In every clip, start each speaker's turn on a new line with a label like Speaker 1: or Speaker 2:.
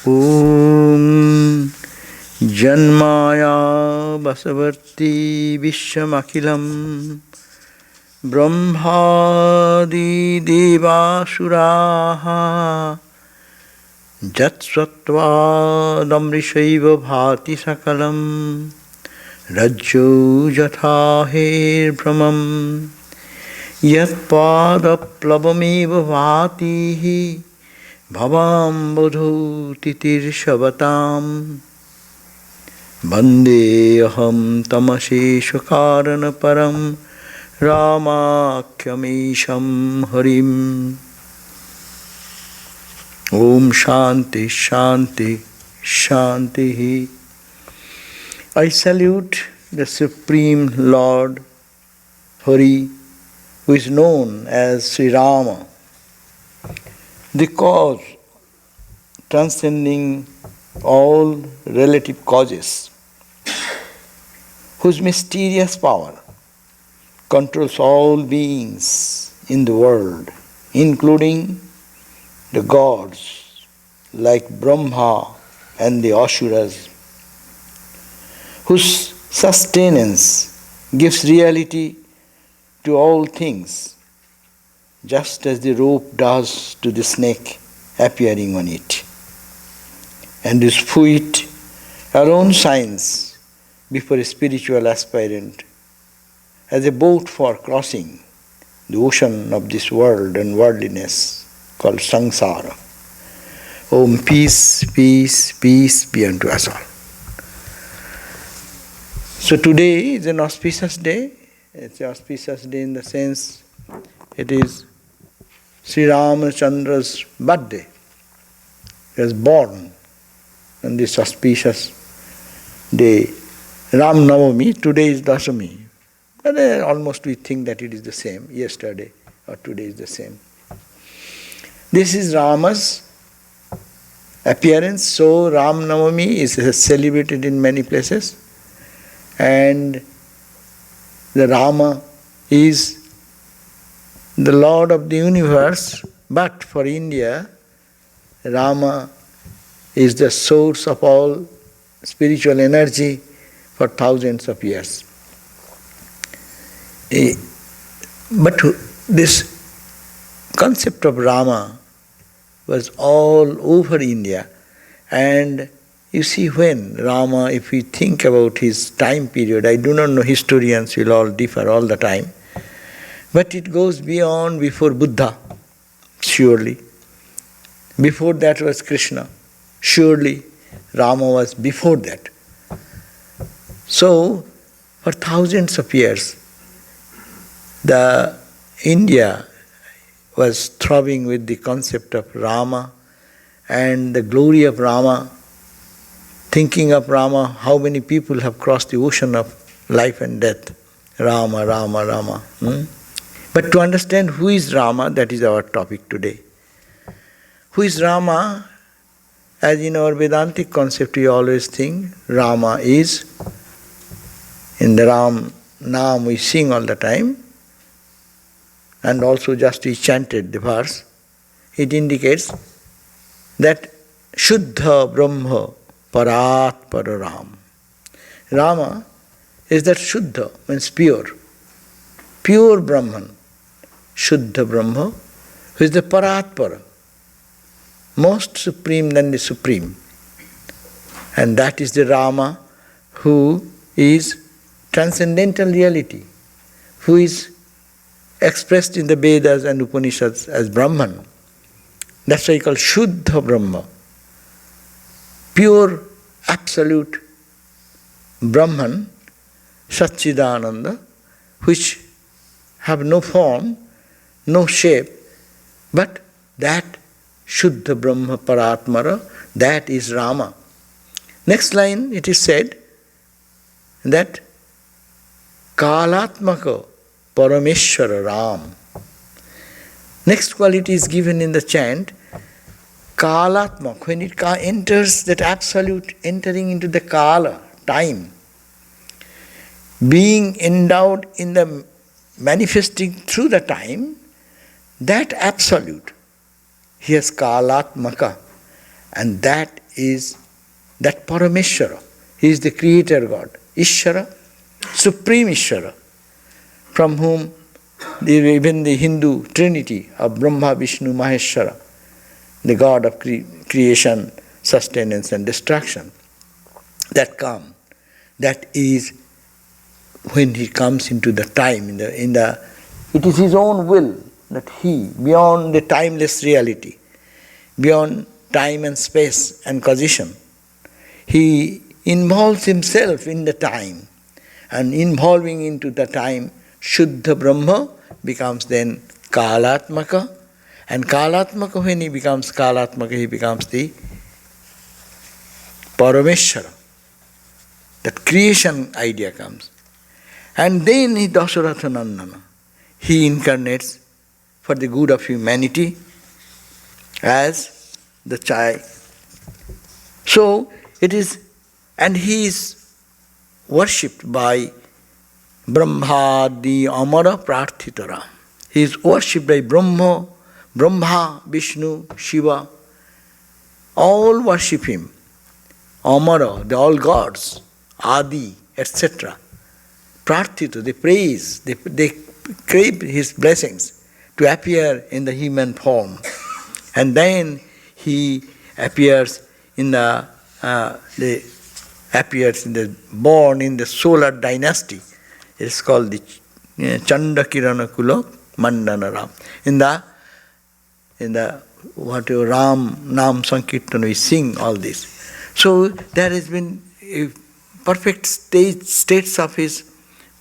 Speaker 1: Om Janmaya Basavarti Vishwamakhilam Brahmadi Devasuraha Jatsvatva Damrishaiva Bhati Sakalam Rajyo Jathaher Brahmam Yat Pada Plavameva Vatihi Bhavam Bodho Titir Shavatam Bande Aham Tamashesha Karana Param Ramakhyamisham Harim. Om Shanti Shanti Shanti. I salute the Supreme Lord Hari, who is known as Sri Rama, the cause transcending all relative causes, whose mysterious power controls all beings in the world, including the gods like Brahma and the Asuras, whose sustenance gives reality to all things, just as the rope does to the snake appearing on it, and whose feet are own signs before a spiritual aspirant, as a boat for crossing the ocean of this world and worldliness called samsara. Om, peace, peace, peace be unto us all. So today is an auspicious day. It's an auspicious day in the sense it is Sri Ramachandra's birthday. He was born on this auspicious day. Ram Navami, today is Dasami. But almost we think that it is the same, yesterday or today is the same. This is Rama's appearance, so Ram Navami is celebrated in many places, and the Rama is the Lord of the universe, but for India, Rama is the source of all spiritual energy for thousands of years. But this concept of Rama was all over India, and you see when Rama, if we think about his time period, I do not know, historians will all differ all the time, but it goes beyond before Buddha, surely. Before that was Krishna, surely Rama was before that. So, for thousands of years, the India was throbbing with the concept of Rama and the glory of Rama, thinking of Rama, how many people have crossed the ocean of life and death. Rama, Rama, Rama. But to understand who is Rama, that is our topic today. Who is Rama? As in our Vedantic concept, we always think Rama is, in the Ram Naam we sing all the time, and also just we chanted the verse, it indicates that Shuddha Brahma Parat Pararam. Rama is that Shuddha, means pure, pure Brahman, Shuddha Brahma, who is the Parat Para, most supreme than the supreme. And that is the Rama who is transcendental reality, who is expressed in the Vedas and Upanishads as Brahman. That's why he called Shuddha Brahma, pure, absolute Brahman, Satchidananda, which have no form, no shape, but that Shuddha Brahma Paratmara, that is Rama. Next line it is said that Kalatmaka Parameshwara Ram. Next quality is given in the chant, Kalatmak, when it enters that absolute, entering into the Kala, time, being endowed in the manifesting through the time, that absolute, he has Kalatmaka, and that is that Parameshwara. He is the creator God. Ishvara, supreme Ishvara, from whom even the Hindu trinity of Brahma, Vishnu, Maheshwara, the God of creation, sustenance and destruction, that come, that is when he comes into the time, it is his own will that he, beyond the timeless reality, beyond time and space and causation, he involves himself in the time, and involving into the time, Shuddha Brahma becomes then Kalatmaka, and Kalatmaka, when he becomes Kalatmaka, he becomes the Parameshwara. That creation idea comes. And then he Dasharatha Nandana. He incarnates for the good of humanity as the child. So it is, and he is worshipped by Brahmadi Amara Prarthitara. He is worshipped by Brahma, Vishnu, Shiva. All worship him. Amara, the all gods, Adi, etc. Prarthita, they praise, they crave his blessings to appear in the human form. And then he appears born in the solar dynasty. It's called the Chandakirana Kula Mandana. In the whatever Ram Nam Sankirtan, we sing all this. So there has been perfect states of his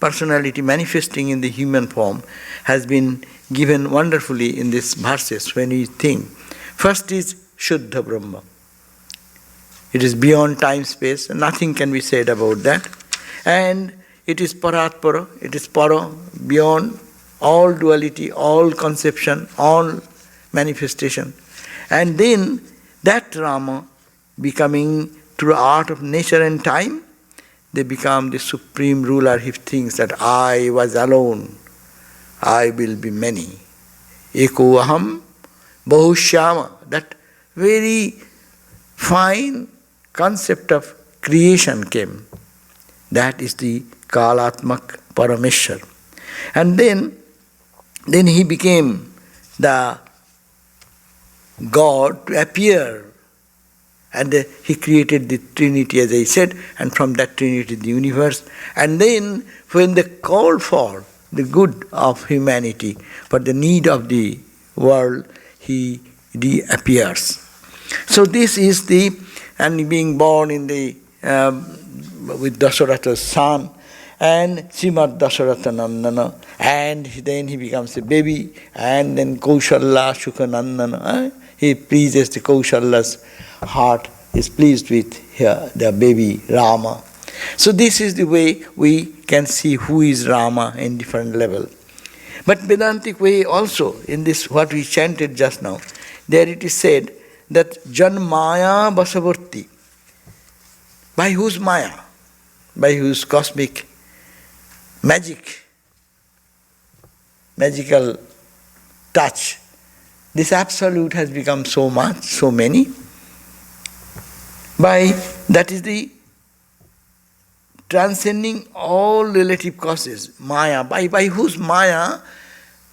Speaker 1: personality manifesting in the human form has been given wonderfully in these verses when we think. First is Shuddha Brahma. It is beyond time, space, and nothing can be said about that. And it is Paratpara, it is Para, beyond all duality, all conception, all manifestation. And then that Rama, becoming through the art of nature and time, they become the supreme ruler. He thinks that I was alone, I will be many. Eko aham bahushyama, that very fine concept of creation came. That is the Kalatmak Parameshwar. And then he became the God to appear. And he created the Trinity, as I said, and from that Trinity the universe. And then when they called for the good of humanity, for the need of the world, he reappears. So this is and being born in with Dasharatha's son, and Srimad Dasharatha Nandana, and then he becomes a baby, and then Kaushalya Sukha Nandana. He pleases the Kaushalya's heart, is pleased with their baby Rama. So this is the way we can see who is Rama in different level. But Vedantic way also, in this what we chanted just now, there it is said that Janmaya Basavarti. By whose Maya? By whose cosmic magical touch, this absolute has become so much, so many. That is the transcending all relative causes, Maya. By whose Maya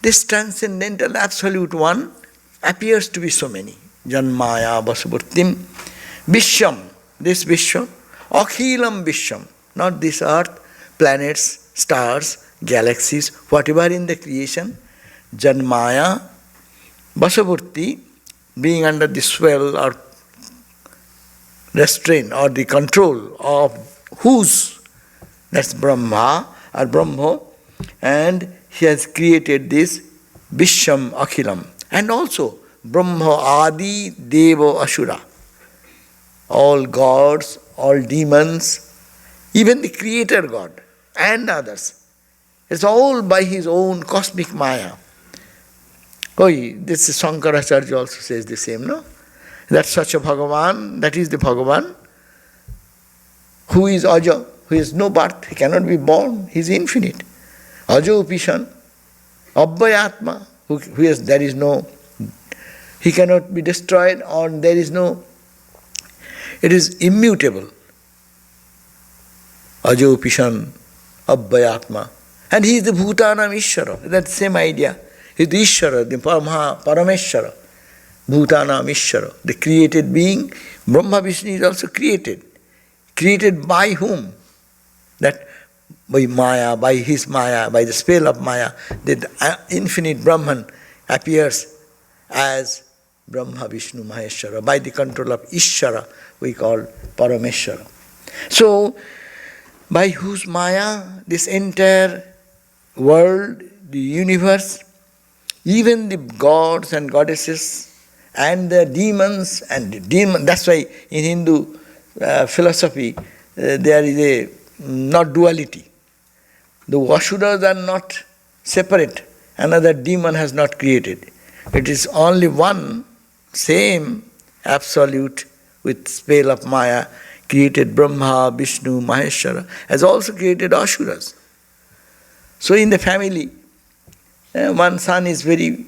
Speaker 1: this transcendental absolute one appears to be so many. Janmaya Vasavurtim Vishwam, this Vishwam, Akhilam Vishwam, not this earth, planets, stars, galaxies, whatever in the creation. Janmaya Vasavurti, being under the swell or restraint or the control of whose? That's Brahma or Brahma, and he has created this Vishwam Akhilam. And also Brahma Adi Deva Asura. All gods, all demons, even the creator God and others. It's all by his own cosmic Maya. This is Shankaracharya also says the same, no? That's such a Bhagavan, that is the Bhagavan, who is Aja, who has no birth, he cannot be born, he is infinite. Aja Upishan, Abhayatma, there is no, he cannot be destroyed, or there is no It is immutable. Ajo Pishan Abhayatma. And he is the Bhutanam Ishvara. That same idea. He is the Ishvara, the Parameshvara. Bhutanam Ishvara. The created being. Brahma Vishnu is also created. Created by whom? That by Maya, by his Maya, by the spell of Maya, the infinite Brahman appears as Brahma, Vishnu, Maheshwara. By the control of Ishvara, we call Parameshwara. So, by whose Maya, this entire world, the universe, even the gods and goddesses, and the demons, that's why in Hindu philosophy there is a not duality. The Asuras are not separate, another demon has not created. It is only one, same, absolute, with spell of Maya, created Brahma, Vishnu, Maheshwara, has also created Asuras. So in the family, one son is very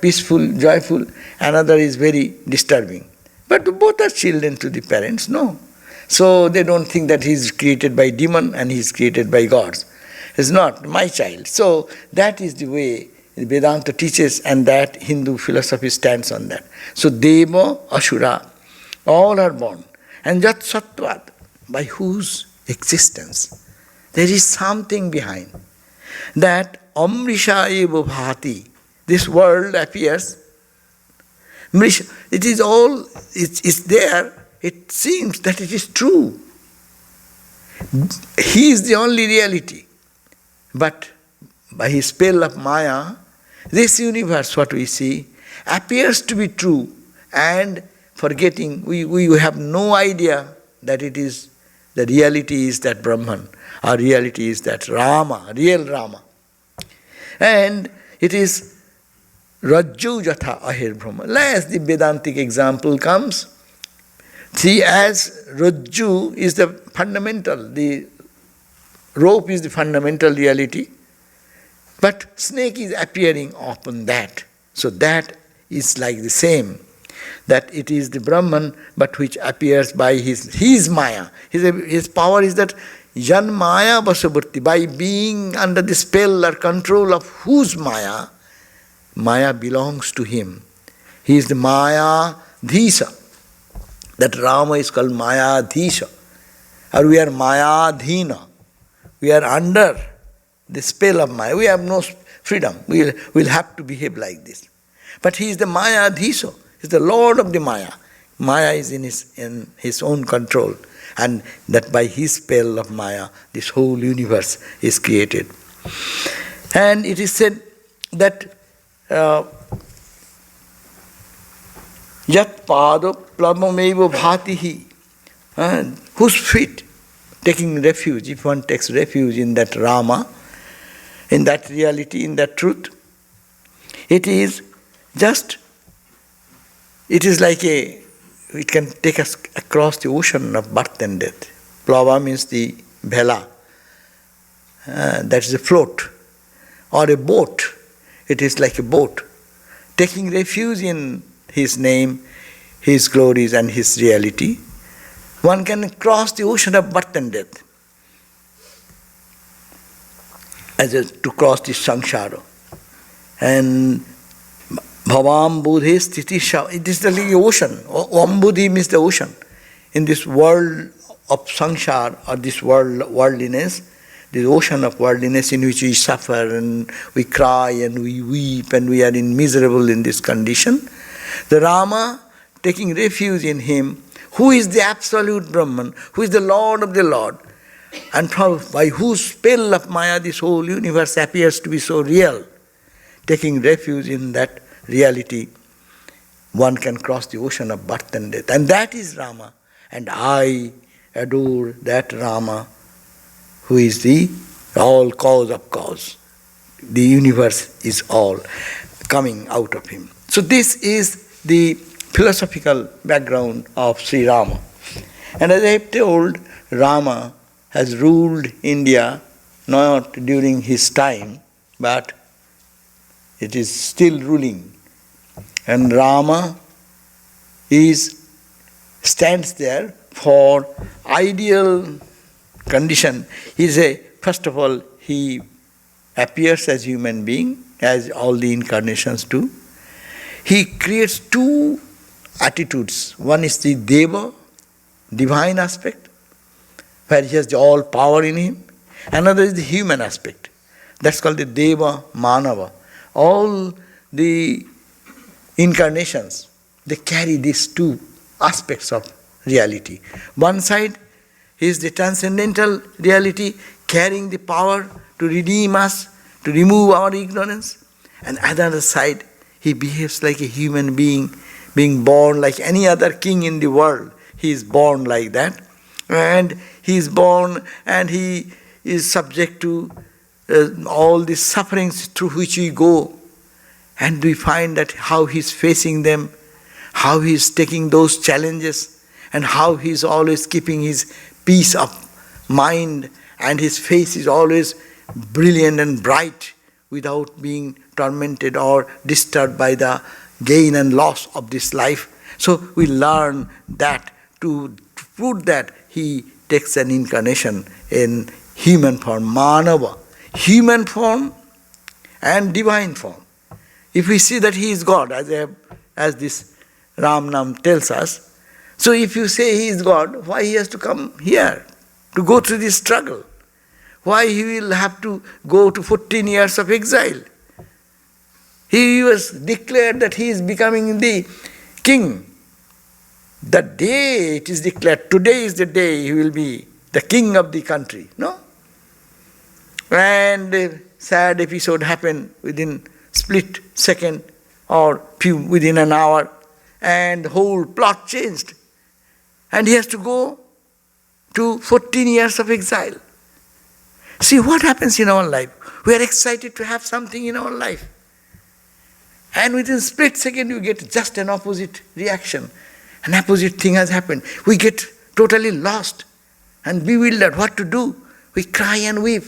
Speaker 1: peaceful, joyful, another is very disturbing. But both are children to the parents, no. So they don't think that he is created by demon and he is created by gods. It's not my child. So that is the way Vedanta teaches, and that Hindu philosophy stands on that. So Deva, Asura, all are born. And Jat Sattvat, by whose existence there is something behind. That Amrisha eva bhati, this world appears. It is all, it's there, it seems that it is true. He is the only reality. But by his spell of Maya, this universe, what we see, appears to be true, and forgetting, we have no idea that it is, the reality is that Brahman, or reality is that Rama, real Rama. And it is Rajju Jatha Ahir Brahma. As the Vedantic example comes, see, as Rajju is the fundamental, the rope is the fundamental reality, but snake is appearing upon that. So that is like the same, that it is the Brahman, but which appears by his Maya. His power is that Jan Maya Vasavurti, by being under the spell or control of whose Maya, Maya belongs to him. He is the Maya Dhisa. That Rama is called Maya Dhisha. Or we are Maya Dhina. We are under the spell of Maya. We have no freedom. We'll have to behave like this. But he is the Maya Dhisha. He is the Lord of the Maya. Maya is in his own control. And that by his spell of Maya, this whole universe is created. And it is said that Yat Pado Plamameva Bhatihi, whose feet, taking refuge, if one takes refuge in that Rama, in that reality, in that truth, it is like it can take us across the ocean of birth and death. Plava means the bhela, that is a float, or a boat. It is like a boat. Taking refuge in his name, his glories and his reality, one can cross the ocean of birth and death, to cross the samsara. And bhavam bodhe sthitisha, it is the ocean. Ambudhi means the ocean. In this world of samsara, or this worldliness, the ocean of worldliness in which we suffer and we cry and we weep and we are miserable in this condition, the Rama, taking refuge in him, who is the absolute Brahman, who is the Lord of the Lord, and by whose spell of Maya this whole universe appears to be so real, taking refuge in that reality, one can cross the ocean of birth and death. And that is Rama. And I adore that Rama, who is the all cause of cause. The universe is all coming out of him. So this is the philosophical background of Sri Rama. And as I have told, Rama has ruled India not during his time, but it is still ruling. And Rama stands there for ideal condition is first of all, he appears as human being, as all the incarnations do. He creates two attitudes. One is the Deva, divine aspect, where he has all power in him. Another is the human aspect. That's called the Deva Manava. All the incarnations, they carry these two aspects of reality. One side is the transcendental reality, carrying the power to redeem us, to remove our ignorance. And another side, he behaves like a human being, being born like any other king in the world. He is born like that. And he is born and he is subject to all the sufferings through which we go. And we find that how he is facing them, how he is taking those challenges, and how he is always keeping his peace of mind, and his face is always brilliant and bright without being tormented or disturbed by the gain and loss of this life. So we learn that to prove that he takes an incarnation in human form, Manava, human form and divine form. If we see that he is God, as this Ram Nam tells us, so if you say he is God, why he has to come here to go through this struggle? Why he will have to go to 14 years of exile? He was declared that he is becoming the king. The day it is declared, today is the day he will be the king of the country. No? And a sad episode happened within split second or within an hour, and the whole plot changed. And he has to go to 14 years of exile. See what happens in our life. We are excited to have something in our life. And within split second you get just an opposite reaction. An opposite thing has happened. We get totally lost and bewildered what to do. We cry and weep.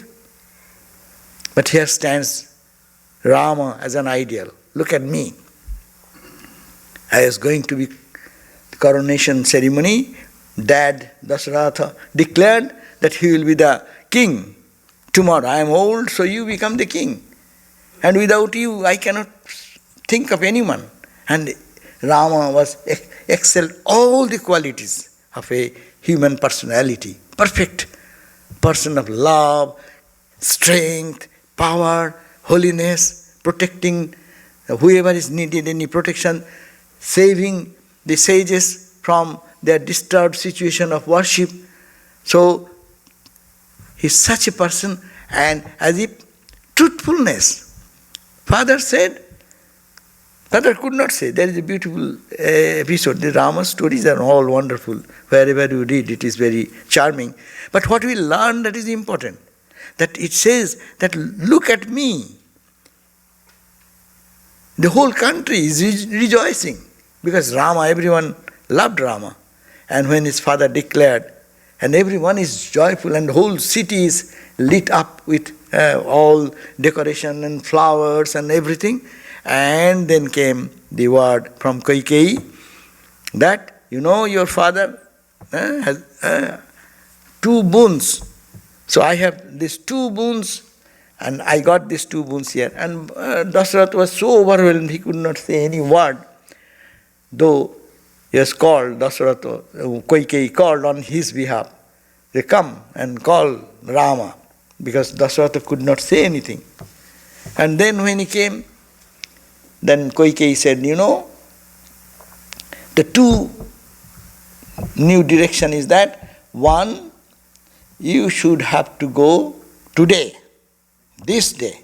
Speaker 1: But here stands Rama as an ideal. Look at me. I was going to be coronation ceremony. Dad, Dasharatha, declared that he will be the king. Tomorrow I am old, so you become the king. And without you, I cannot think of anyone. And Rama was excelled all the qualities of a human personality. Perfect person of love, strength, power, holiness, protecting whoever is needed any protection, saving the sages from their disturbed situation of worship. So, he's such a person, and as if truthfulness. Father could not say. There is a beautiful episode. The Rama stories are all wonderful. Wherever you read, it is very charming. But what we learn that is important, that it says that look at me. The whole country is rejoicing because Rama, everyone loved Rama. And when his father declared, and everyone is joyful, and the whole city is lit up with all decoration and flowers and everything. And then came the word from Kaikeyi that, your father has 2 boons. So I have these 2 boons, and I got these 2 boons here. And Dasharatha was so overwhelmed, he could not say any word. Though he has called, Kaikeyi called on his behalf. They come and call Rama, because Dasharatha could not say anything. And then when he came, then Kaikeyi said, the 2 new direction is that, one, you should have to go today, this day,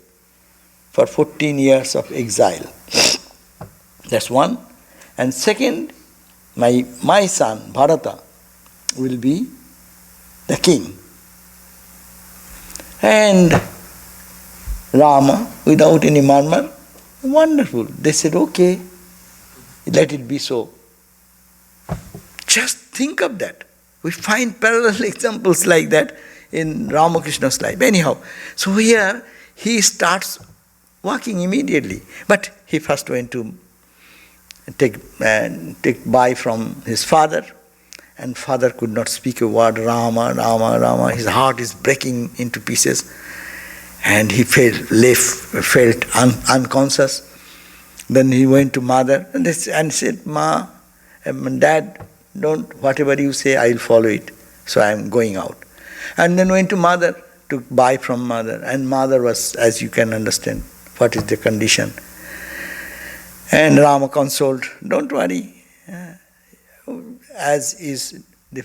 Speaker 1: for 14 years of exile. That's one. And second, my son, Bharata, will be the king. And Rama, without any murmur, wonderful. They said, okay, let it be so. Just think of that. We find parallel examples like that in Ramakrishna's life. Anyhow, so here he starts walking immediately. But he first went to take bye from his father, and father could not speak a word. Rama, Rama, Rama. His heart is breaking into pieces. And he felt unconscious. Then he went to mother and said, Ma, Dad, whatever you say, I will follow it. So I am going out. And then went to mother to buy from mother. And mother was, as you can understand, what is the condition. And Rama consoled, don't worry. As is the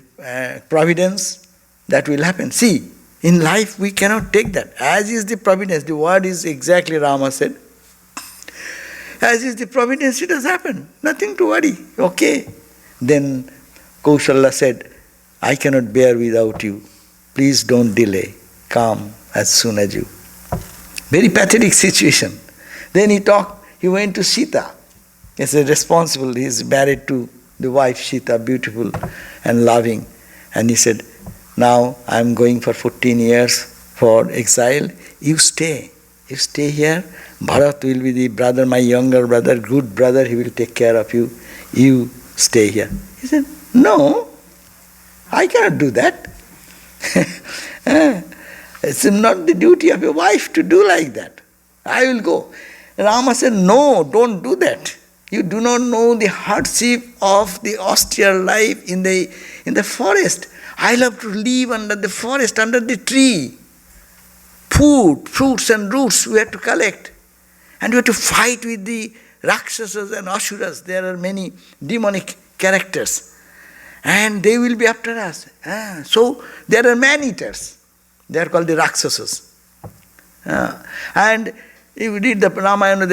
Speaker 1: providence, that will happen. See, in life we cannot take that. As is the providence, the word is exactly Rama said. As is the providence, it has happened. Nothing to worry. Okay. Then Kaushalya said, I cannot bear without you. Please don't delay. Come as soon as you. Very pathetic situation. Then he went to Sita. He's responsible. He is married to the wife Sita, beautiful and loving. And he said, now I am going for 14 years for exile. You stay. You stay here. Bharat will be the brother, my younger brother, good brother. He will take care of you. You stay here. He said, no, I cannot do that. It's not the duty of a wife to do like that. I will go. Rama said, no, don't do that. You do not know the hardship of the austere life in the forest. I love to live under the forest, under the tree. Food, fruits and roots we have to collect. And we have to fight with the Rakshasas and Asuras. There are many demonic characters. And they will be after us. So there are man-eaters. They are called the Rakshasas. And if you read the Ramayana,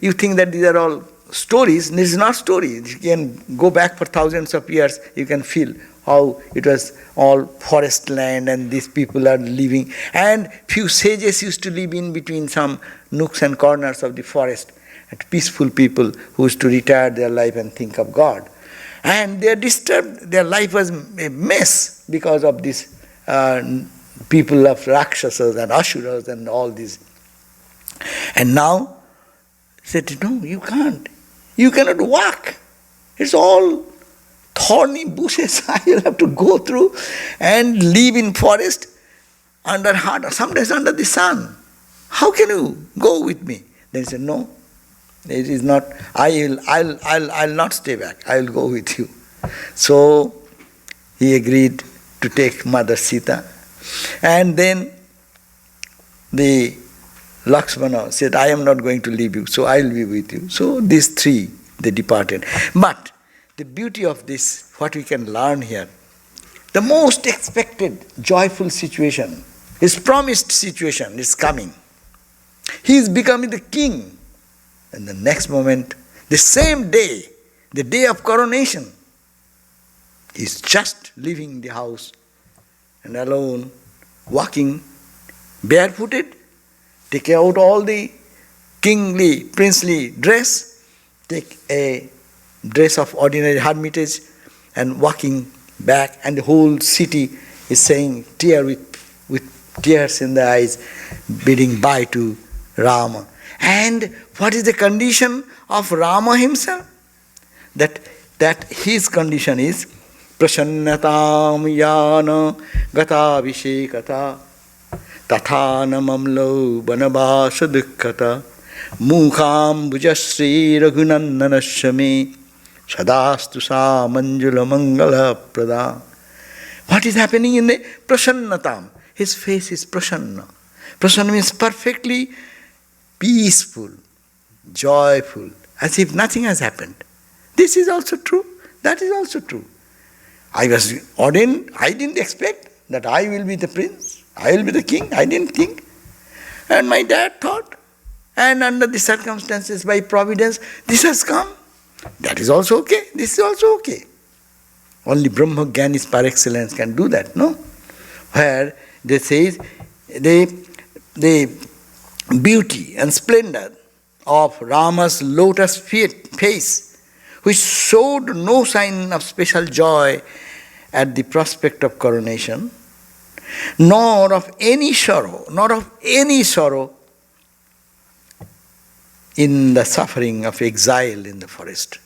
Speaker 1: you think that these are all stories. This is not stories. You can go back for thousands of years. You can feel how it was all forest land and these people are living. And few sages used to live in between some nooks and corners of the forest. And peaceful people who used to retire their life and think of God. And they are disturbed. Their life was a mess because of these people of Rakshasas and Asuras and all these. And now, he said, no, you can't. You cannot walk. It's all thorny bushes. I will have to go through and live in forest under hot, sometimes under the sun. How can you go with me? Then he said, no, it is not. I'll not stay back. I will go with you. So he agreed to take Mother Sita. And then the Lakshmana said, I am not going to leave you, so I will be with you. So these three, they departed. But the beauty of this, what we can learn here, the most expected, joyful situation, his promised situation is coming. He is becoming the king. And the next moment, the same day, the day of coronation, he is just leaving the house and alone, walking barefooted, take out all the kingly, princely dress, take a dress of ordinary hermitage and walking back, and the whole city is saying, with tears in the eyes, bidding bye to Rama. And what is the condition of Rama himself? That his condition is prasannatam yana gata vishekata tathana mamlo banabasa dukkhata mukham bujasri raghunandanashami sadastu sa manjula mangala prada. What is happening in the prasannatam? His face is prasanna. Prasanna means perfectly peaceful, joyful, as if nothing has happened. This is also true. That is also true. I was ordained, I didn't expect that I will be the prince, I will be the king, I didn't think. And my dad thought, and under the circumstances, by providence, this has come. That is also okay, this is also okay. Only Brahma Gyanis par excellence can do that, no? Where they say the beauty and splendor of Rama's lotus face, which showed no sign of special joy at the prospect of coronation, nor of any sorrow in the suffering of exile in the forest.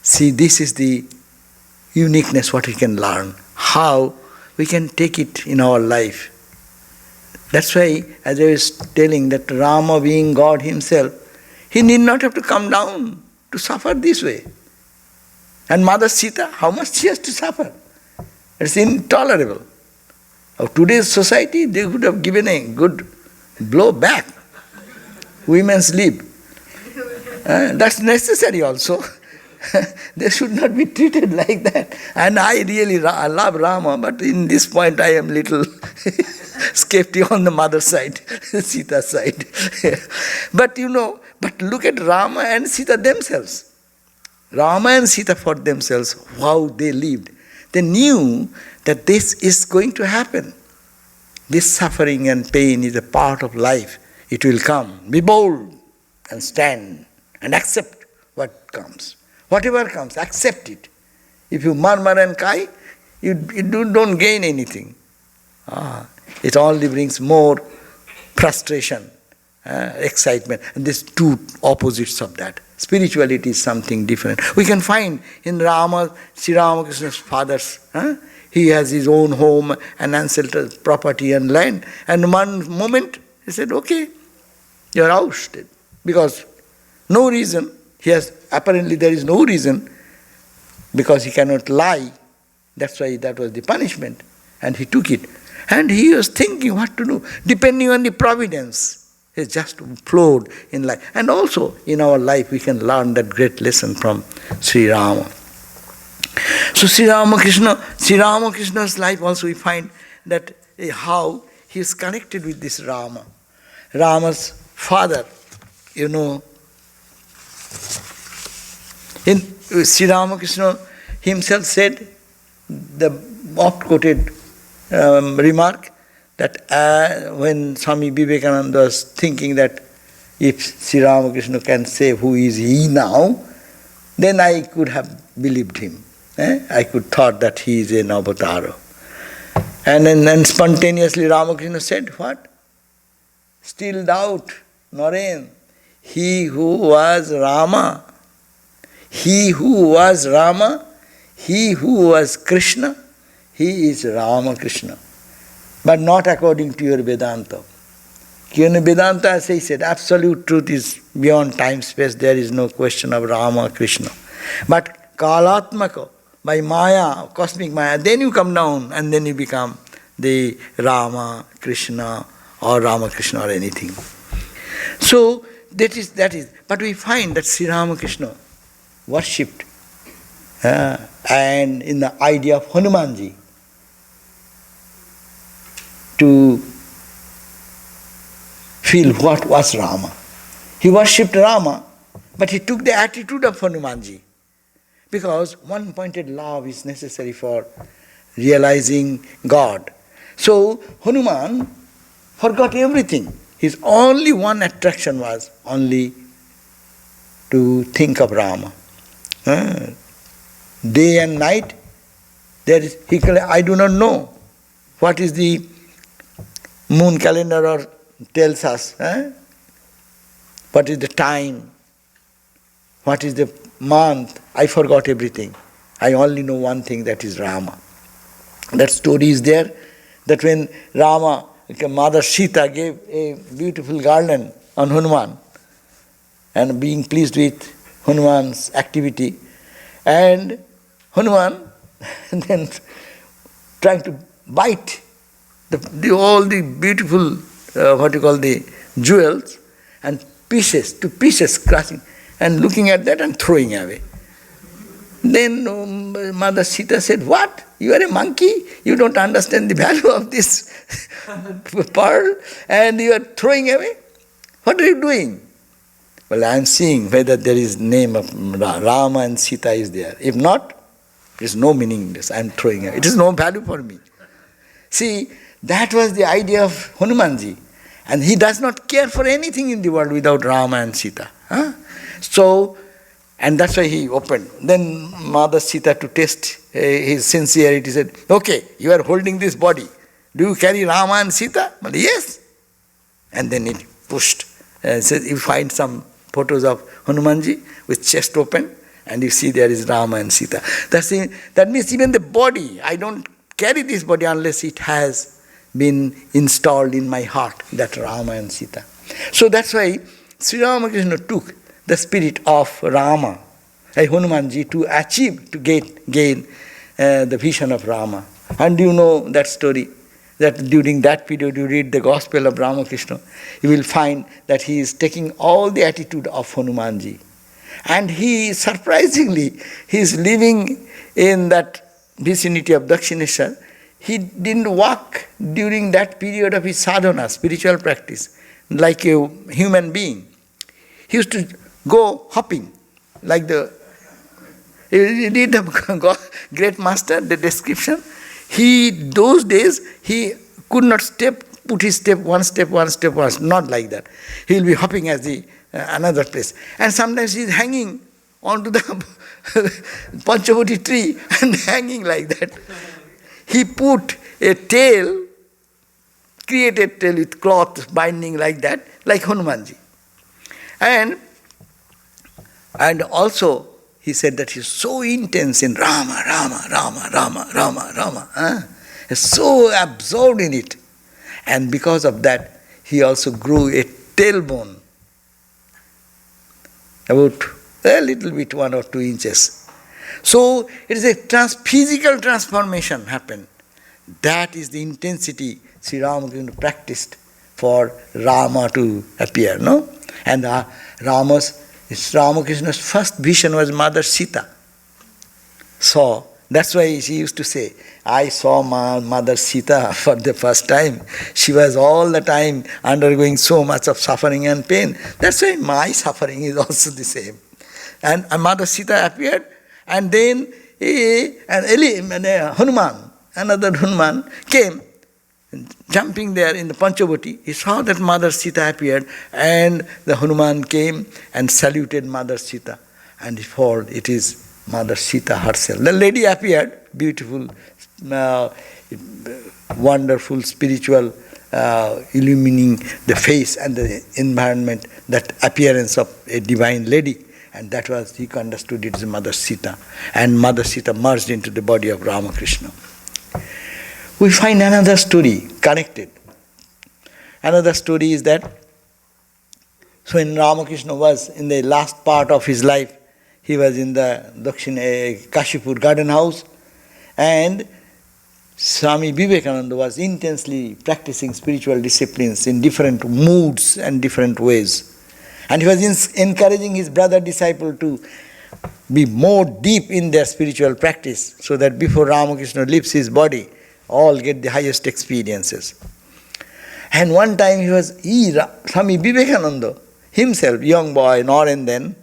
Speaker 1: See, this is the uniqueness, what we can learn, how we can take it in our life. That's why, as I was telling, that Rama being God himself, he need not have to come down to suffer this way. And Mother Sita, how much she has to suffer? It's intolerable. Of today's society, they would have given a good blow back. Women's leave. That's necessary also. They should not be treated like that. And I really love Rama, but in this point I am little skeptic on the mother side, Sita side. But look at Rama and Sita themselves. Rama and Sita for themselves, how they lived. They knew that this is going to happen. This suffering and pain is a part of life. It will come. Be bold and stand and accept what comes. Whatever comes, accept it. If you murmur and cry, you don't gain anything. It only brings more frustration, excitement. And these two opposites of that. Spirituality is something different. We can find in Sri Ramakrishna's father's, he has his own home and ancestral property and land. And one moment, he said, okay, you are ousted. Because no reason, apparently there is no reason, because he cannot lie. That's why that was the punishment. And he took it. And he was thinking what to do, depending on the providence. It just flowed in life. And also in our life we can learn that great lesson from Sri Rama. So Sri Ramakrishna's life also we find that how he is connected with this Rama. Rama's father, in Sri Ramakrishna himself said, the oft-quoted remark, that when Swami Vivekananda was thinking that if Sri Ramakrishna can say who is he now, then I could have believed him. I could thought that he is an avatar. And then spontaneously Ramakrishna said, what? Still doubt, Naren. He who was Rama, he who was Krishna, he is Ramakrishna. But not according to your Vedanta. Vedanta, as I said, absolute truth is beyond time, space. There is no question of Rama, Krishna. But Kalatmaka, by Maya, cosmic Maya, then you come down and then you become the Rama, Krishna, or Ramakrishna or anything. So that is. But we find that Sri Ramakrishna worshipped and in the idea of Hanumanji, to feel what was Rama. He worshipped Rama, but he took the attitude of Hanumanji. Because one-pointed love is necessary for realizing God. So Hanuman forgot everything. His only one attraction was only to think of Rama. Day and night, I do not know what is the moon calendar or tells us. What is the time? What is the month? I forgot everything. I only know one thing, that is Rama. That story is there, that when Rama, Mother Sita gave a beautiful garland on Hanuman, and being pleased with Hanuman's activity, and Hanuman then trying to bite all the beautiful, the jewels, and pieces, crushing, and looking at that and throwing away. Then Mother Sita said, what? You are a monkey? You don't understand the value of this pearl and you are throwing away? What are you doing? Well, I am seeing whether there is name of Rama and Sita is there. If not, there is no meaning in this. I am throwing away. It is no value for me. See, that was the idea of Hanumanji. And he does not care for anything in the world without Rama and Sita. So, and that's why he opened. Then Mother Sita, to test his sincerity, said, okay, you are holding this body. Do you carry Rama and Sita? Well, yes. And then it pushed. Said, you find some photos of Hanumanji with chest open and you see there is Rama and Sita. That means even the body, I don't carry this body unless it has been installed in my heart, that Rama and Sita. So that's why Sri Ramakrishna took the spirit of Rama, Hanumanji, to achieve, to gain the vision of Rama. And you know that story, that during that period you read the Gospel of Ramakrishna, you will find that he is taking all the attitude of Hanumanji. And he, surprisingly, he is living in that vicinity of Dakshineshwar. He didn't walk during that period of his sadhana, spiritual practice, like a human being. He used to go hopping, like he did the great master, the description. Those days, he could not put his step, not like that. He will be hopping as another place. And sometimes he is hanging onto the Panchavati tree and hanging like that. He put a tail, created tail with cloth binding like that, like Hanumanji. And also, he said that he's so intense in Rama. He's so absorbed in it. And because of that, he also grew a tailbone, about a little bit, 1 or 2 inches. So it is a physical transformation happened. That is the intensity Sri Ramakrishna practiced for Rama to appear, no? And Ramakrishna's first vision was Mother Sita. So that's why she used to say, I saw Mother Sita for the first time. She was all the time undergoing so much of suffering and pain. That's why my suffering is also the same. And Mother Sita appeared, and then Hanuman, another Hanuman, came, jumping there in the Panchavati. He saw that Mother Sita appeared, and the Hanuman came and saluted Mother Sita. And he thought it is Mother Sita herself. The lady appeared, beautiful, wonderful, spiritual, illumining the face and the environment, that appearance of a divine lady. And that was, he understood it as Mother Sita. And Mother Sita merged into the body of Ramakrishna. We find another story connected. Another story is that, so when Ramakrishna was in the last part of his life, he was in the Kashipur garden house, and Swami Vivekananda was intensely practicing spiritual disciplines in different moods and different ways. And he was encouraging his brother disciple to be more deep in their spiritual practice, so that before Ramakrishna leaves his body, all get the highest experiences. And one time Swami Vivekananda himself, young boy, Naren then,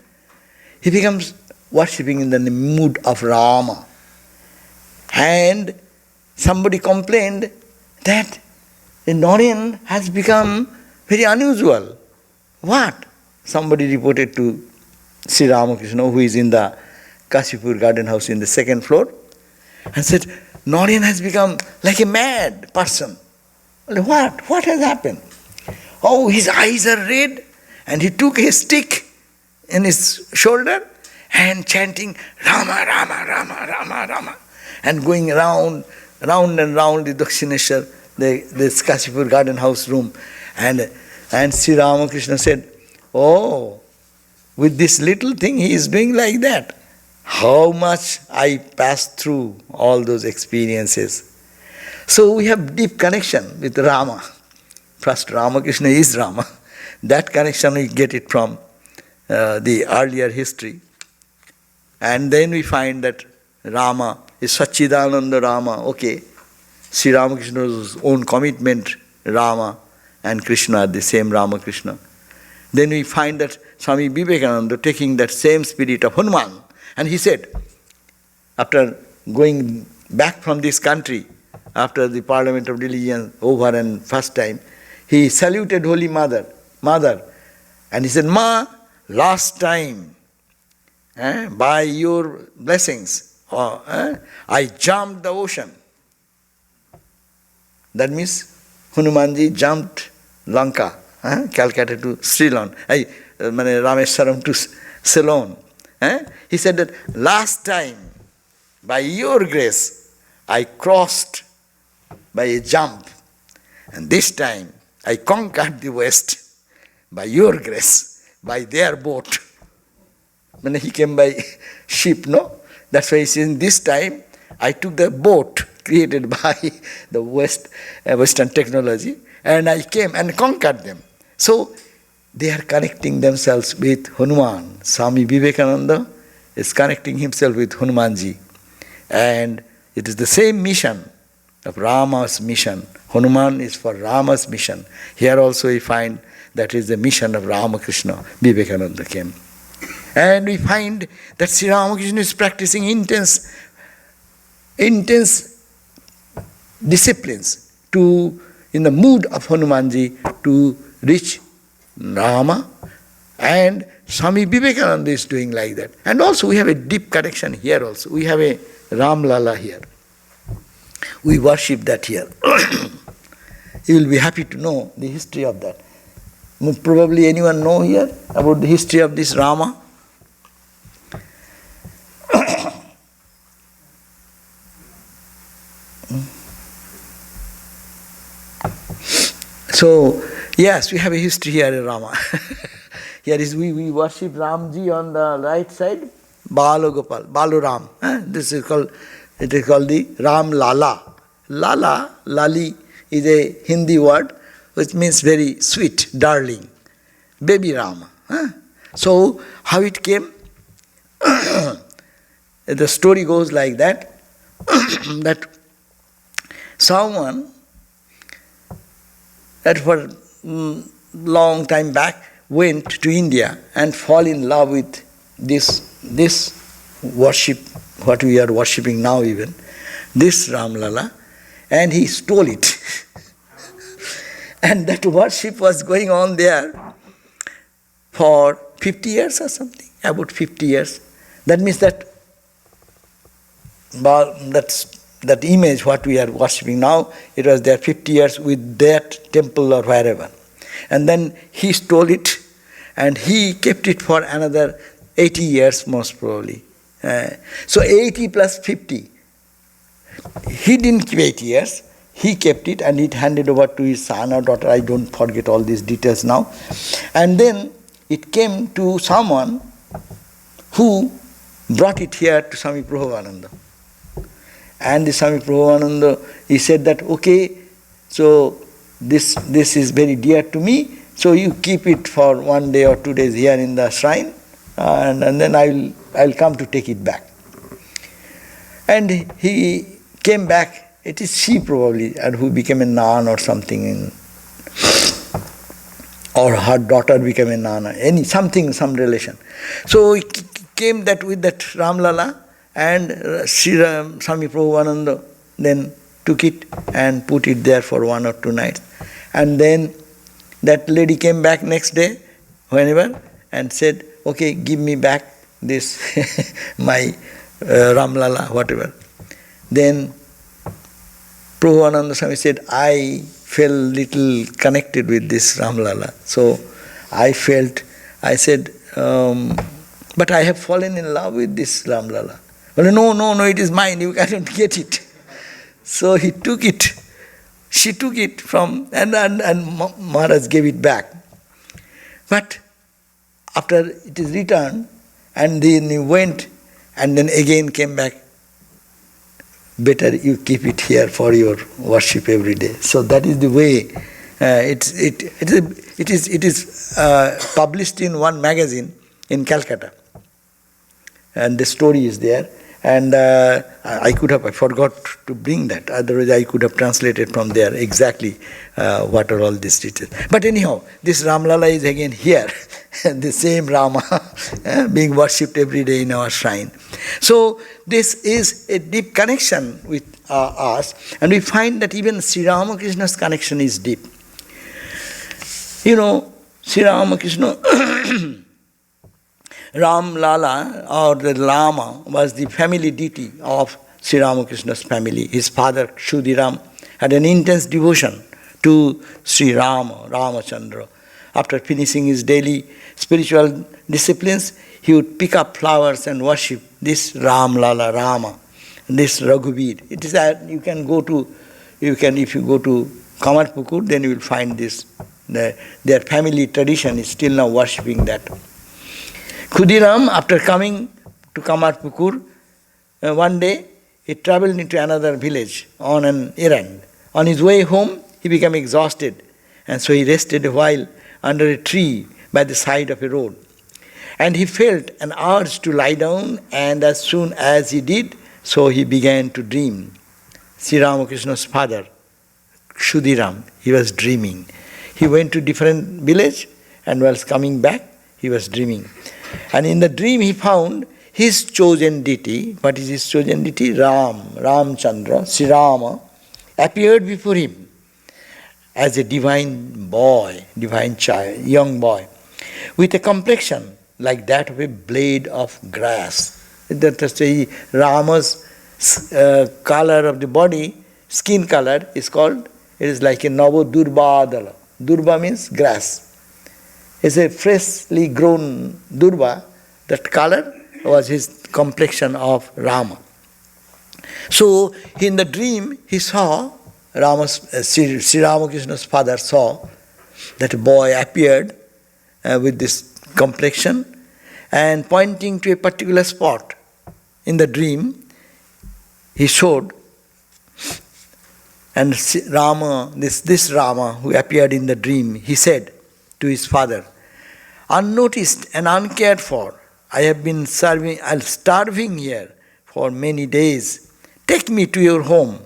Speaker 1: he becomes worshipping in the mood of Rama. And somebody complained that the Naren has become very unusual. What? Somebody reported to Sri Ramakrishna, who is in the Kashipur garden house in the 2nd floor, and said, Naren has become like a mad person. What? What has happened? Oh, his eyes are red, and he took a stick in his shoulder and chanting Rama, Rama, Rama, Rama, Rama, and going round and round the Dakshineshwar, this Kashipur garden house room. And Sri Ramakrishna said, oh, with this little thing he is doing like that. How much I passed through all those experiences. So we have deep connection with Rama. First, Ramakrishna is Rama. That connection we get it from the earlier history. And then we find that Rama is Satchidananda Rama. Okay, Sri Ramakrishna's own commitment, Rama and Krishna are the same Ramakrishna. Then we find that Swami Vivekananda taking that same spirit of Hanuman. And he said, after going back from this country, after the Parliament of Religion over and first time, he saluted Holy Mother, and he said, Ma, last time, by your blessings, I jumped the ocean. That means Hanumanji jumped Lanka, Calcutta to Ceylon, Rameswaram to Ceylon, He said that last time, by your grace, I crossed by a jump, and this time I conquered the West by your grace, by their boat. When he came by ship, no? That's why he says, this time I took the boat created by the Western technology, and I came and conquered them. So they are connecting themselves with Hanuman. Swami Vivekananda is connecting himself with Hanumanji. And it is the same mission of Rama's mission. Hanuman is for Rama's mission. Here also we find that is the mission of Ramakrishna. Vivekananda came. And we find that Sri Ramakrishna is practicing intense disciplines in the mood of Hanumanji to reach Rama, and Swami Vivekananda is doing like that. And also we have a deep connection here also. We have a Ram Lala here. We worship that here. You will be happy to know the history of that. Probably anyone know here about the history of this Rama? So, yes, we have a history here in Rama. Here is we worship Ramji on the right side, Balu Ram. This is called the Ram Lala. Lala, Lali is a Hindi word which means very sweet, darling, baby Rama. So, how it came? The story goes like that, that someone that for long time back went to India and fall in love with this worship, what we are worshipping now even, this Ram Lala, and he stole it. And that worship was going on there for 50 years or something, about 50 years. That means that image, what we are worshipping now, it was there 50 years with that temple or wherever. And then he stole it and he kept it for another 80 years most probably. So 80 plus 50. He didn't keep 80 years. He kept it and it handed over to his son or daughter. I don't forget all these details now. And then it came to someone who brought it here to Swami Prabhupada. And the Swami Prabhupada, he said that, okay, so this is very dear to me, so you keep it for 1 day or 2 days here in the shrine, and then I'll come to take it back. And he came back. It is she probably, and who became a nun or something, or her daughter became a nun, some relation. So he came with that Ram Lala, and Swami Prabhupada then took it and put it there for 1 or 2 nights. And then that lady came back next day, whenever, and said, okay, give me back this, my Ram Lala, whatever. Then Prabhupada Swami said, I felt little connected with this Ram Lala. So I said, but I have fallen in love with this Ram Lala. Well, no, it is mine, you cannot get it. So he took it. She took it from, and Maharaj gave it back. But after it is returned, and then he went, and then again came back, better you keep it here for your worship every day. So that is the way. It is published in one magazine in Calcutta, and the story is there. And I forgot to bring that. Otherwise, I could have translated from there exactly what are all these details. But anyhow, this Ram Lala is again here, the same Rama being worshipped every day in our shrine. So this is a deep connection with us, and we find that even Sri Ramakrishna's connection is deep. You know, Sri Ramakrishna, Ram Lala or the Rama was the family deity of Sri Ramakrishna's family. His father, Kshudiram, had an intense devotion to Sri Rama, Ramachandra. after finishing his daily spiritual disciplines, he would pick up flowers and worship this Ram Lala, Rama, this Raghubir. It is that if you go to Kamarpukur, then you will find this. Their family tradition is still now worshipping that. Khudiram, after coming to Kamarpukur, one day he travelled into another village on an errand. On his way home, he became exhausted, and so he rested a while under a tree by the side of a road. And he felt an urge to lie down, and as soon as he did, so he began to dream. Sri Ramakrishna's father, Khudiram, he was dreaming. He went to different village, and whilst coming back, he was dreaming. And in the dream he found his chosen deity. What is his chosen deity? Ramchandra, Sri Rama, appeared before him as a divine boy, divine child, young boy, with a complexion like that of a blade of grass. That is to say, Rama's color of the body, skin color, is called, it is like a Navo Durbadala. Durba means grass. It's a freshly grown durba. That color was his complexion of Rama. So, in the dream, he saw, Sri Ramakrishna's father saw that a boy appeared with this complexion and pointing to a particular spot. In the dream, he showed, and Rama, this Rama who appeared in the dream, he said to his father, "Unnoticed and uncared for, I have been starving here for many days. Take me to your home.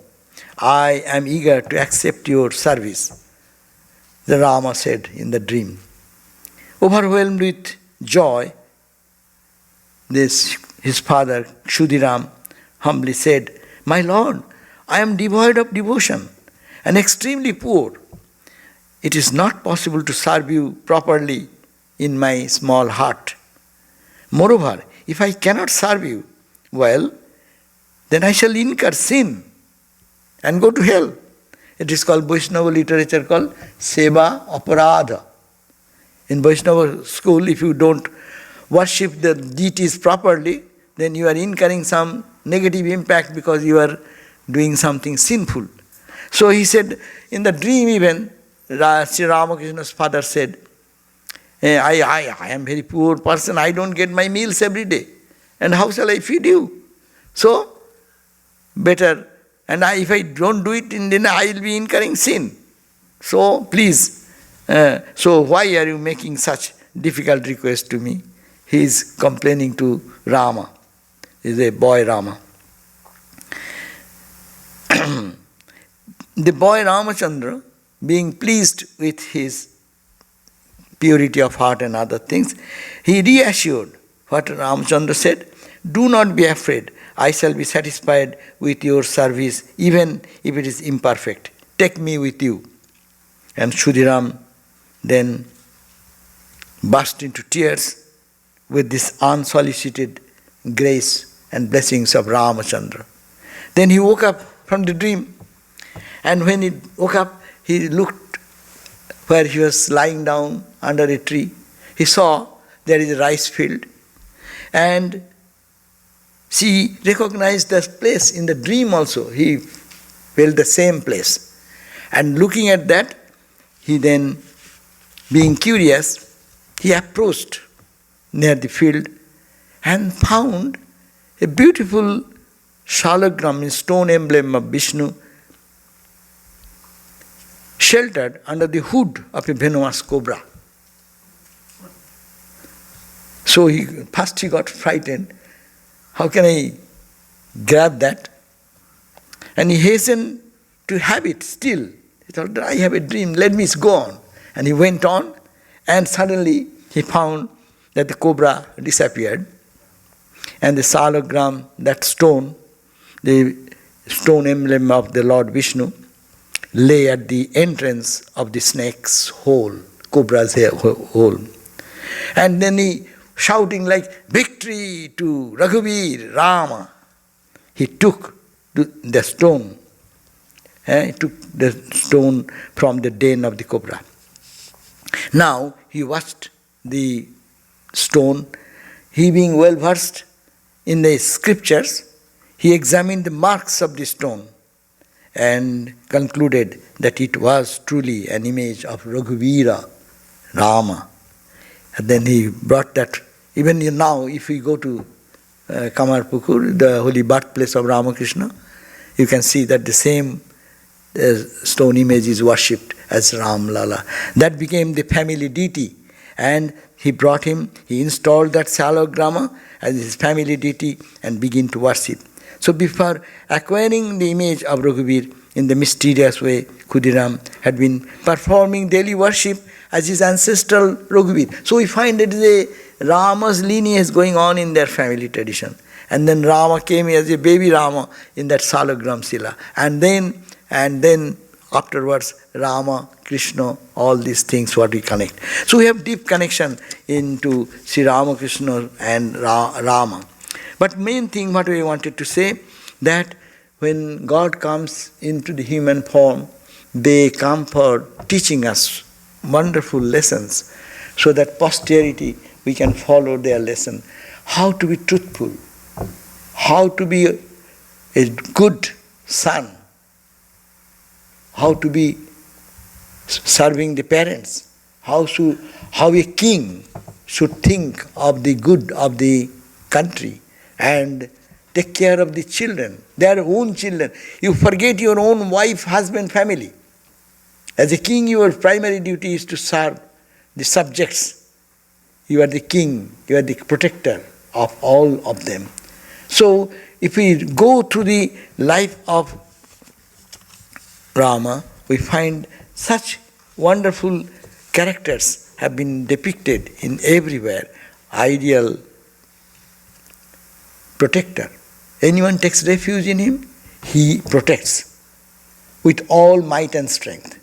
Speaker 1: I am eager to accept your service." The Rama said in the dream. Overwhelmed with joy, his father, Khudiram, humbly said, "My lord, I am devoid of devotion and extremely poor. It is not possible to serve you properly in my small hut. Moreover, if I cannot serve you well, then I shall incur sin and go to hell." It is called, Vaishnava literature called Seva Aparadha. In Vaishnava school, if you don't worship the deities properly, then you are incurring some negative impact because you are doing something sinful. So he said, in the dream even, Sri Ramakrishna's father said, I am very poor person, I don't get my meals every day. And how shall I feed you? So, better, and if I don't do it, then I will be incurring sin. So, please, so why are you making such difficult request to me? He is complaining to Rama. He is a boy Rama. The boy Ramachandra, being pleased with his purity of heart and other things, he reassured what Ramachandra said, "Do not be afraid, I shall be satisfied with your service even if it is imperfect. Take me with you." And Khudiram then burst into tears with this unsolicited grace and blessings of Ramachandra. Then he woke up from the dream, and when he woke up, he looked where he was lying down under a tree. He saw there is a rice field, and she recognized the place in the dream also. He felt the same place. And looking at that, he then, being curious, he approached near the field and found a beautiful shalagram, a stone emblem of Vishnu, sheltered under the hood of a venomous cobra. So first he got frightened. How can I grab that? And he hastened to have it still. He thought, I have a dream, let me go on. And he went on, and suddenly he found that the cobra disappeared. And the salagram, that stone, the stone emblem of the Lord Vishnu, lay at the entrance of the snake's hole, cobra's hole. And then he, shouting like, "Victory to Raghubir, Rama," he took the stone. He took the stone from the den of the cobra. Now he watched the stone. He being well versed in the scriptures, he examined the marks of the stone and concluded that it was truly an image of Raghuvira, Rama. And then he brought that. Even now, if we go to Kamarpukur, the holy birthplace of Ramakrishna, you can see that the same stone image is worshipped as Ram Lala. That became the family deity, and he installed that Salograma as his family deity and began to worship. So before acquiring the image of Raghuvir in the mysterious way, Khudiram had been performing daily worship as his ancestral Raghuvir. So we find that Rama's lineage going on in their family tradition. And then Rama came as a baby Rama in that Salagram Sila. And then afterwards Rama, Krishna, all these things what we connect. So we have deep connection into Sri Ramakrishna and Rama. But main thing what we wanted to say, that when God comes into the human form, they come for teaching us wonderful lessons so that posterity we can follow their lesson. How to be truthful, how to be a good son, how to be serving the parents, how a king should think of the good of the country and take care of the children, their own children. You forget your own wife, husband, family. As a king, your primary duty is to serve the subjects. You are the king, you are the protector of all of them. So, if we go through the life of Rama, we find such wonderful characters have been depicted in everywhere. Ideal protector. Anyone takes refuge in him, he protects with all might and strength.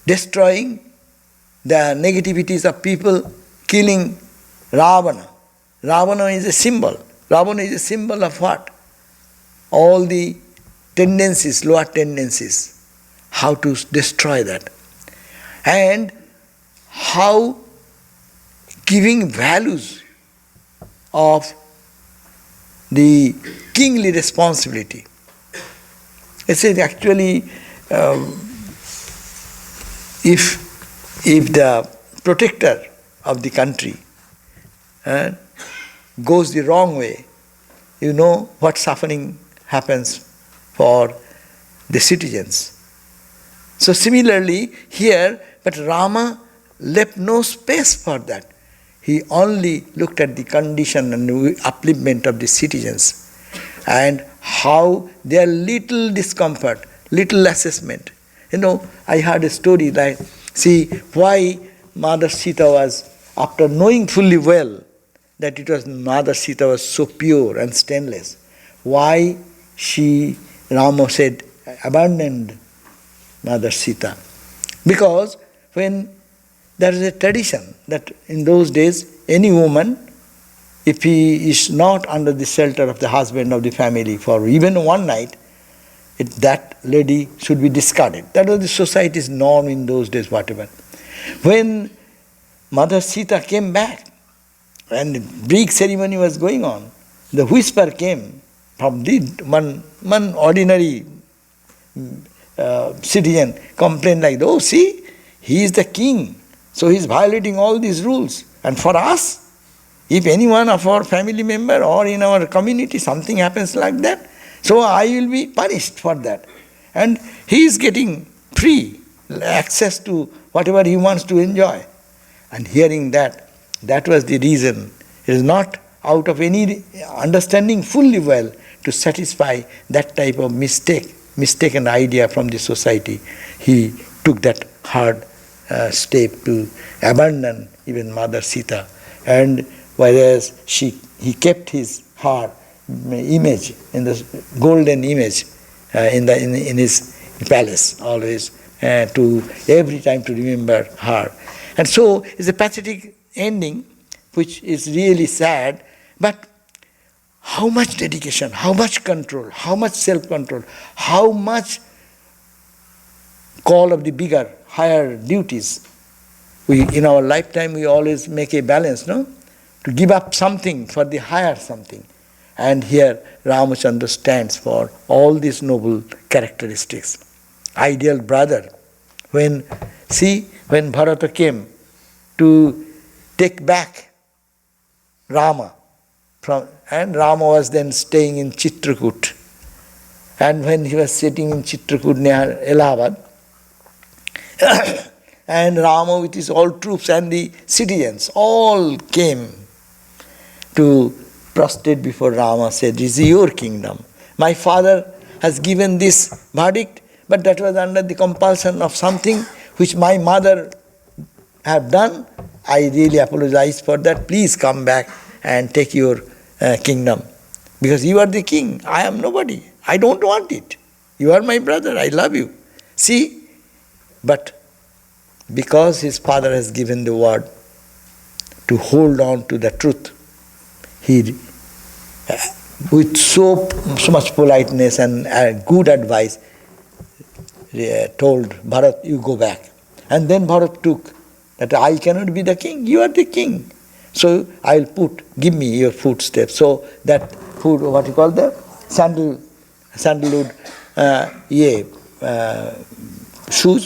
Speaker 1: Destroying the negativities of people, killing Ravana. Ravana is a symbol. Ravana is a symbol of what? All the tendencies, lower tendencies. How to destroy that. And how giving values of the kingly responsibility. It says actually, if the protector of the country goes the wrong way, you know what suffering happens for the citizens. So similarly here, but Rama left no space for that. He only looked at the condition and upliftment of the citizens and how their little discomfort, little assessment. You know, I heard a story like, see why Mother Sita was, after knowing fully well that it was Mother Sita was so pure and stainless, why Rama said, abandoned Mother Sita. Because when there is a tradition that in those days, any woman, if he is not under the shelter of the husband of the family for even one night, that lady should be discarded. That was the society's norm in those days, whatever. When Mother Sita came back and the big ceremony was going on, the whisper came from one ordinary citizen, complained like, oh, see, he is the king, so he is violating all these rules. And for us, if any one of our family member or in our community something happens like that, so I will be punished for that. And he is getting free access to whatever he wants to enjoy. And hearing that, that was the reason. It is not out of any understanding fully well to satisfy that type of mistaken idea from the society. He took that hard step to abandon even Mother Sita. And whereas he kept his heart image, in the golden image in his palace always, to every time to remember her. And so it's a pathetic ending, which is really sad, but how much dedication, how much control, how much self-control, how much call of the bigger, higher duties In our lifetime, we always make a balance, no? To give up something for the higher something. And here Ramachandra stands for all these noble characteristics. Ideal brother. When Bharata came to take back Rama, and Rama was then staying in Chitrakoot. And when he was sitting in Chitrakoot near Allahabad, and Rama with his all troops and the citizens all came to prostrate before Rama, said, "This is your kingdom. My father has given this verdict, but that was under the compulsion of something which my mother have done. I really apologize for that. Please come back and take your kingdom. Because you are the king. I am nobody. I don't want it. You are my brother. I love you." See, but because his father has given the word to hold on to the truth, he, with so much politeness and good advice, told Bharat, "You go back." And then Bharat took that, "I cannot be the king, you are the king. So I'll give me your footsteps." So that food, what you call the sandalwood, shoes,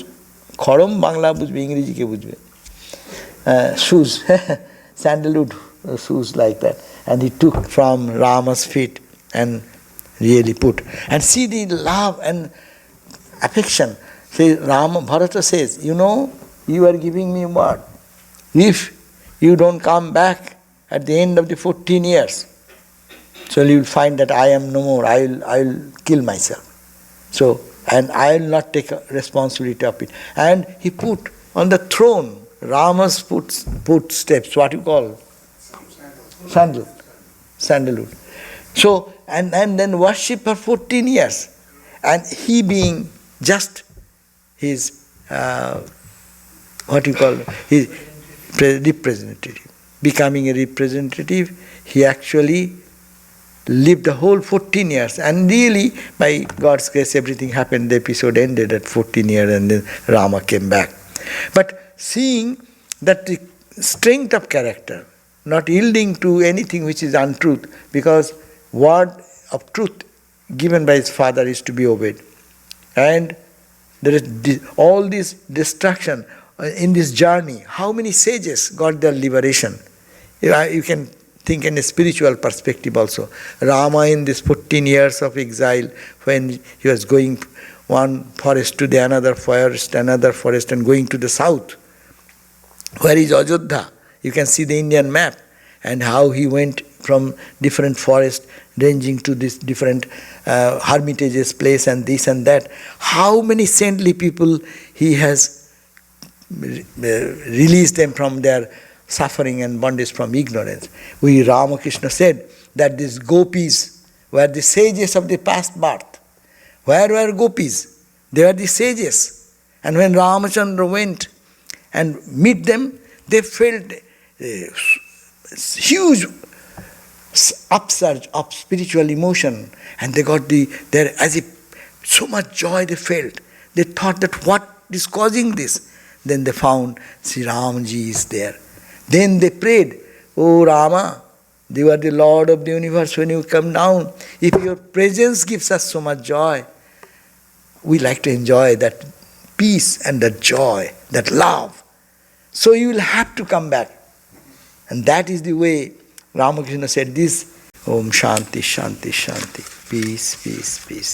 Speaker 1: খড়ম Bangla বুঝবে, ইংরেজি কে বুঝবে, shoes, sandalwood shoes like that. And he took from Rama's feet and really put. And see the love and affection. See, Bharata says, you are giving me what? If you don't come back at the end of the 14 years, so you will find that I am no more. I will kill myself. So, and I will not take responsibility of it. And he put on the throne Rama's footsteps, what you call? Sandalwood. So, and then worship for 14 years. And he being just his, his representative. Becoming a representative, he actually lived the whole 14 years. And really, by God's grace, everything happened. The episode ended at 14 years and then Rama came back. But seeing that the strength of character, not yielding to anything which is untruth, because word of truth given by his father is to be obeyed. And there is all this destruction in this journey. How many sages got their liberation? You can think in a spiritual perspective also. Rama in this 14 years of exile, when he was going one forest to the another forest and going to the south. Where is Ajodhya? You can see the Indian map, and how he went from different forests ranging to this different hermitages place and this and that. How many saintly people he has released them from their suffering and bondage from ignorance. Ramakrishna said that these gopis were the sages of the past birth. Where were gopis? They were the sages. And when Ramachandra went and meet them, they felt huge upsurge of spiritual emotion, and they got there as if so much joy they felt. They thought that what is causing this? Then they found Sri Ramji is there. Then they prayed, "Oh Rama, you are the Lord of the universe. When you come down, if your presence gives us so much joy, we like to enjoy that peace and that joy, that love. So you will have to come back." And that is the way Ramakrishna said this, Om Shanti, Shanti, Shanti, peace, peace, peace.